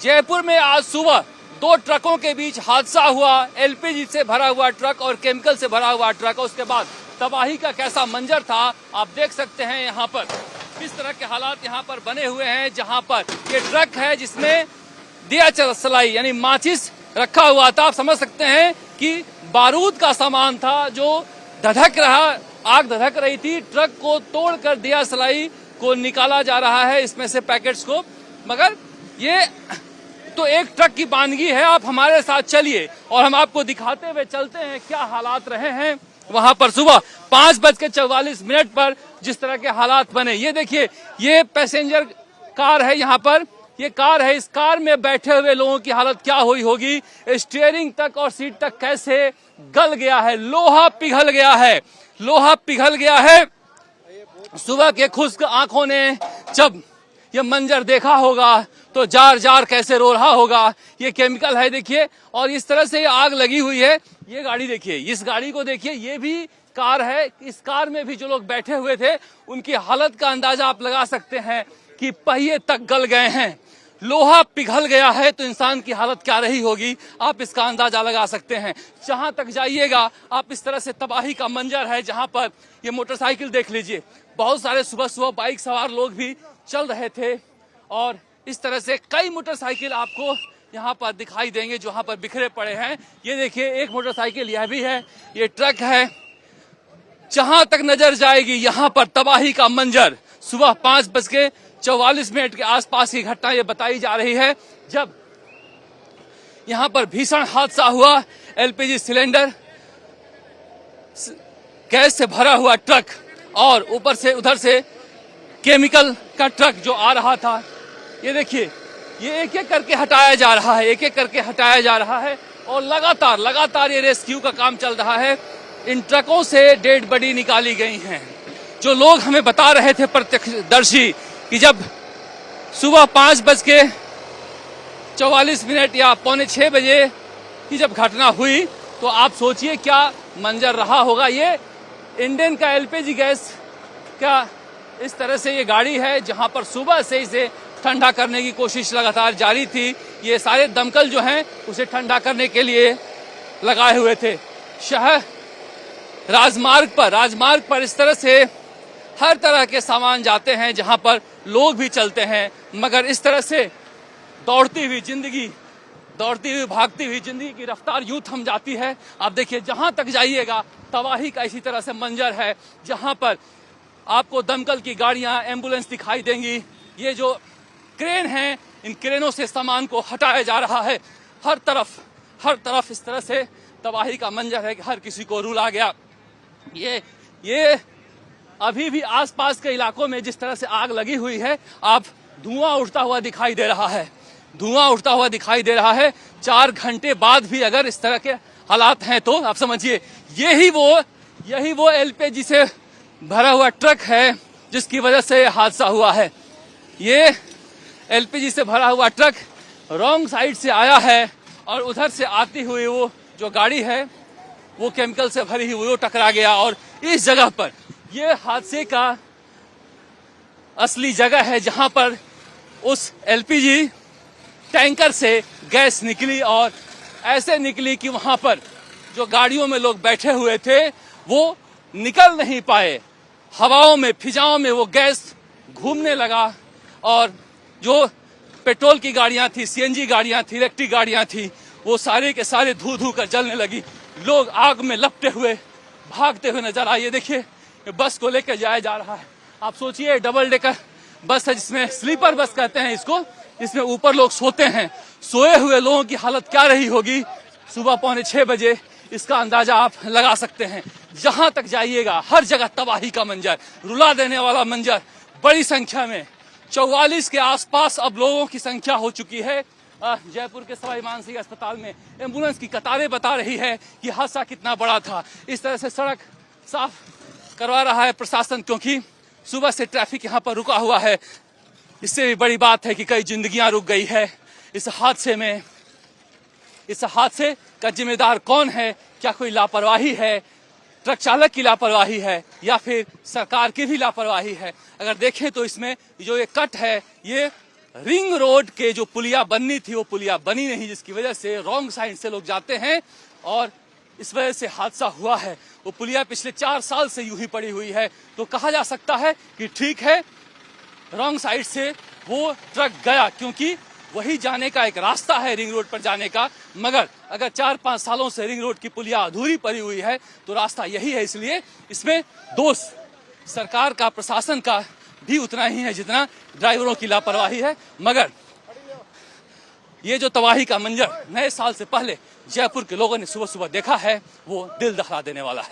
जयपुर में आज सुबह दो ट्रकों के बीच हादसा हुआ। एलपीजी से भरा हुआ ट्रक और केमिकल से भरा हुआ ट्रक। उसके बाद तबाही का कैसा मंजर था आप देख सकते हैं। यहाँ पर किस तरह के हालात यहाँ पर बने हुए हैं, जहाँ पर ये ट्रक है जिसमें दिया सलाई यानी माचिस रखा हुआ था। आप समझ सकते हैं कि बारूद का सामान था जो धधक रहा, आग धधक रही थी। ट्रक को तोड़कर दिया सलाई को निकाला जा रहा है इसमें से पैकेट्स को। मगर ये तो एक ट्रक की बानगी है। आप हमारे साथ चलिए और हम आपको दिखाते हुए चलते हैं क्या हालात रहे हैं वहां पर सुबह 5:44 पर जिस तरह के हालात बने। ये देखिए, ये पैसेंजर कार है, यहाँ पर ये कार है। इस कार में बैठे हुए लोगों की हालत क्या हुई होगी। स्टीयरिंग तक और सीट तक कैसे गल गया है, लोहा पिघल गया है, लोहा पिघल गया है। सुबह के खुश्क आंखों ने जब ये मंजर देखा होगा तो जार जार कैसे रो रहा होगा। ये केमिकल है देखिए, और इस तरह से ये आग लगी हुई है। ये गाड़ी देखिए, इस गाड़ी को देखिए, ये भी कार है। इस कार में भी जो लोग बैठे हुए थे उनकी हालत का अंदाजा आप लगा सकते हैं कि पहिए तक गल गए हैं, लोहा पिघल गया है। तो इंसान की हालत क्या रही होगी आप इसका अंदाजा लगा सकते हैं। जहां तक जाइएगा आप इस तरह से तबाही का मंजर है। जहां पर ये मोटरसाइकिल देख लीजिए, बहुत सारे सुबह सुबह बाइक सवार लोग भी चल रहे थे और इस तरह से कई मोटरसाइकिल आपको यहाँ पर दिखाई देंगे जो यहाँ पर बिखरे पड़े हैं। ये देखिए, एक मोटरसाइकिल यह भी है, ये ट्रक है। जहां तक नजर जाएगी यहाँ पर तबाही का मंजर। सुबह 5:44 के आसपास की घटना ये बताई जा रही है जब यहाँ पर भीषण हादसा हुआ। एलपीजी सिलेंडर गैस से भरा हुआ ट्रक और ऊपर से उधर से केमिकल का ट्रक जो आ रहा था। ये देखिए, ये एक एक करके हटाया जा रहा है, एक एक करके हटाया जा रहा है और लगातार ये रेस्क्यू का काम चल रहा है। इन ट्रकों से डेड बॉडी निकाली गई हैं। जो लोग हमें बता रहे थे प्रत्यक्षदर्शी कि जब सुबह 5:44 या 5:45 बजे की जब घटना हुई तो आप सोचिए क्या मंजर रहा होगा। ये इंडियन का एलपीजी गैस का इस तरह से ये गाड़ी है जहां पर सुबह से इसे ठंडा करने की कोशिश लगातार जारी थी। ये सारे दमकल जो हैं उसे ठंडा करने के लिए लगाए हुए थे। शहर राजमार्ग पर इस तरह से हर तरह के सामान जाते हैं जहां पर लोग भी चलते हैं, मगर इस तरह से दौड़ती हुई भागती हुई जिंदगी की रफ्तार यूं थम जाती है। आप देखिए, जहां तक जाइएगा तबाही का इसी तरह से मंजर है। जहां पर आपको दमकल की गाड़ियां, एम्बुलेंस दिखाई देंगी। ये जो क्रेन हैं, इन क्रेनों से सामान को हटाया जा रहा है। हर तरफ इस तरह से तबाही का मंजर है कि हर किसी को रुला गया। ये अभी भी आसपास के इलाकों में जिस तरह से आग लगी हुई है, आप धुआं उठता हुआ दिखाई दे रहा है। 4 घंटे बाद भी अगर इस तरह के हालात हैं तो आप समझिए यही वो एलपीजी से भरा हुआ ट्रक है जिसकी वजह से हादसा हुआ है। ये एलपीजी से भरा हुआ ट्रक रॉन्ग साइड से आया है और उधर से आती हुई वो जो गाड़ी है वो केमिकल से भरी हुई वो टकरा गया। और इस जगह पर ये हादसे का असली जगह है जहां पर उस एलपीजी टैंकर से गैस निकली और ऐसे निकली कि वहां पर जो गाड़ियों में लोग बैठे हुए थे वो निकल नहीं पाए। हवाओं में, फिजाओं में वो गैस घूमने लगा और जो पेट्रोल की गाड़ियां थी, सीएनजी गाड़ियां थी, इलेक्ट्रिक गाड़ियां थी, वो सारे के सारे धू कर जलने लगी। लोग आग में लपटे हुए भागते हुए नजर आए। देखिए, बस को लेकर जाया जा रहा है। आप सोचिए, डबल डेकर बस है जिसमें स्लीपर बस कहते हैं इसको, इसमें ऊपर लोग सोते हैं। सोए हुए लोगों की हालत क्या रही होगी सुबह 5:45 बजे, इसका अंदाजा आप लगा सकते हैं। जहां तक जाइएगा हर जगह तबाही का मंजर, रुला देने वाला मंजर। बड़ी संख्या में 44 के आसपास अब लोगों की संख्या हो चुकी है। जयपुर के सवाई मानसिंह अस्पताल में एम्बुलेंस की कतारें बता रही है कि हादसा कितना बड़ा था। इस तरह से सड़क साफ करवा रहा है प्रशासन, क्योंकि सुबह से ट्रैफिक यहाँ पर रुका हुआ है। इससे भी बड़ी बात है कि कई जिंदगियां रुक गई है इस हादसे में। इस हादसे का जिम्मेदार कौन है? क्या कोई लापरवाही है, ट्रक चालक की लापरवाही है या फिर सरकार की भी लापरवाही है? अगर देखें तो इसमें जो ये कट है ये रिंग रोड के जो पुलिया बननी थी वो पुलिया बनी नहीं, जिसकी वजह से रॉन्ग साइड से लोग जाते हैं और इस वजह से हादसा हुआ है। वो पुलिया पिछले 4 साल से यूं ही पड़ी हुई है। तो कहा जा सकता है कि ठीक है, रॉन्ग साइड से वो ट्रक गया, क्योंकि वही जाने का एक रास्ता है रिंग रोड पर जाने का। मगर अगर 4-5 सालों से रिंग रोड की पुलिया अधूरी पड़ी हुई है तो रास्ता यही है। इसलिए इसमें दोष सरकार का, प्रशासन का भी उतना ही है जितना ड्राइवरों की लापरवाही है। मगर ये जो तबाही का मंजर नए साल से पहले जयपुर के लोगों ने सुबह सुबह देखा है वो दिल दहला देने वाला है।